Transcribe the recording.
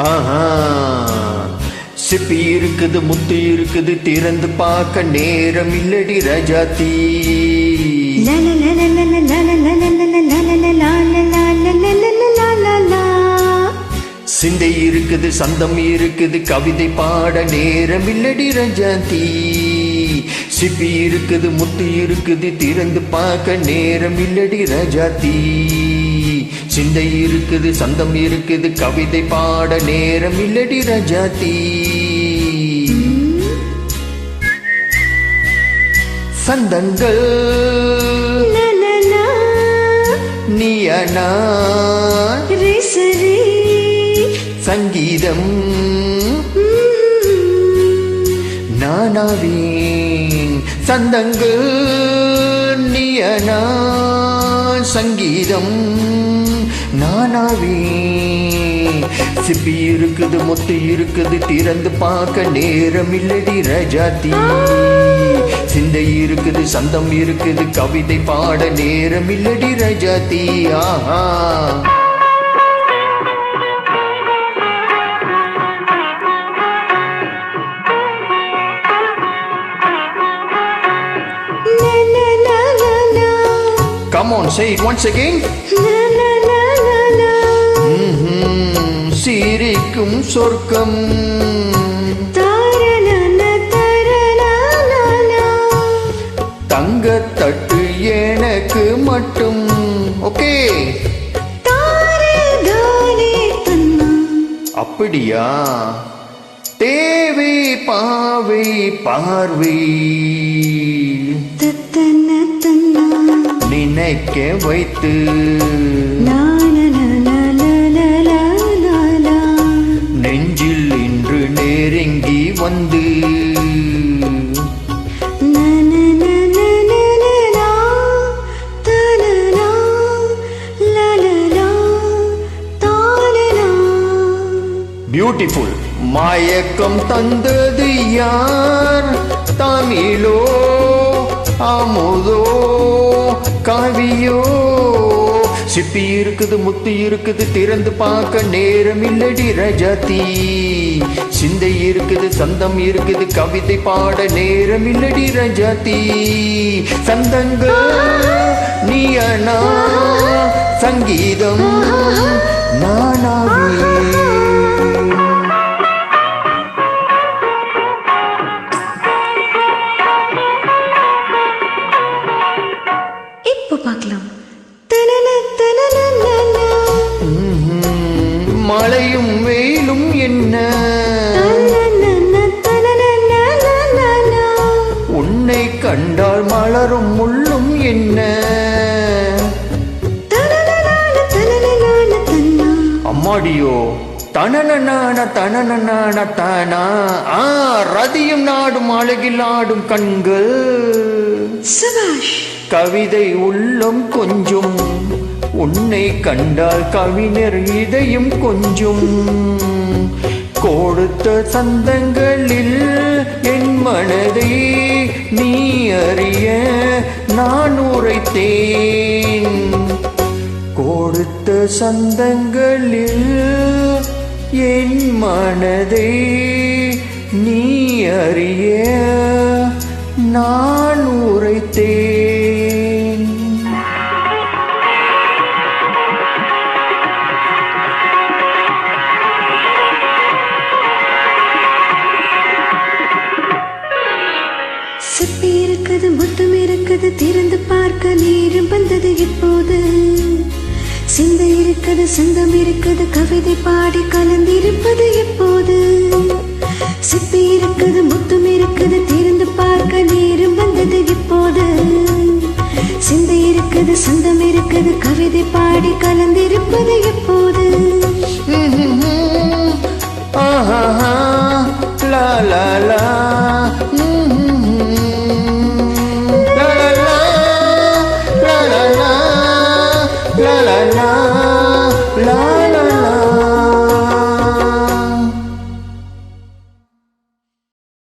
ஆஹா சிப்பி இருக்குது முத்து இருக்குது திறந்து பார்க்க நேரம் இல்லடி ரஜாத்தி சிந்தை இருக்குது சந்தம் இருக்குது கவிதை பாட நேரம் இல்லடி ரஜாத்தி சிப்பி இருக்குது முத்து இருக்குது திறந்து பார்க்க நேரம் இல்லடி ரஜாத்தி சிந்தை இருக்குது சந்தம் இருக்குது கவிதை பாட நேரம் இல்லடி ரஜாத்தி சந்தங்கள் நீயனா சங்கீதம் நானாவேன் சந்தங்கள் நீயனா சங்கீதம் நானாவே சிப்பி இருக்குது முத்து இருக்குது திறந்து பார்க்க நேரம் இல்லடி ரஜாத்தி சிந்தை இருக்குது சந்தம் இருக்குது கவிதை பாட நேரம் இல்லடி ரஜாத்தி ஆஹா Come on, say it once again. சிரிக்கும் சொர்க்கம் தங்கத்தட்டு எனக்கு மட்டும் ஓகே அப்படியா தேவை பாவை பார்வை நினைக்க வைத்து நெஞ்சில் இன்று நெருங்கி வந்து பியூட்டிஃபுல் மயக்கம் தந்தது யார் தமிழோ அமுதோ காவியோ சிப்பி இருக்குது முத்து இருக்குது திறந்து பார்க்க நேரம் இல்லடி ரஜாத்தி சிந்தை இருக்குது சந்தம் இருக்குது கவிதை பாட நேரம் இல்லடி ரஜாத்தி சந்தங்கள் நீயனா சங்கீதம் நானாவே மழையும் வெயிலும் என்ன உன்னை கண்டால் மலரும் முள்ளும் என்ன அம்மாடியோ தனன தானா ரதியும் நாடும் அழகில் ஆடும் கண்கள் கவிதை உள்ளம் கொஞ்சம் உன்னை கண்டால் கவிஞர் இதயம் கொஞ்சம் கொடுத்த சந்தங்களில் என் மனதை நீ அறிய நான் உரைத்தேன் கொடுத்த சந்தங்களில் என் மனதை நீ அறிய நான் உரைத்தேன் சிப்பி இருக்குது முத்தம் இருக்குது திறந்து பார்க்க நேரம் வந்தது இப்போது சிந்தை இருக்குது சந்தம் இருக்குது கவிதை பாடி கலந்திருப்பது எப்போது சிப்பி இருக்குது முத்தம் இருக்குது திறந்து பார்க்க நேரம் வந்தது இப்போது சிந்தை இருக்குது சந்தம் இருக்குது கவிதை பாடி கலந்திருப்பது எப்போது லா லா லா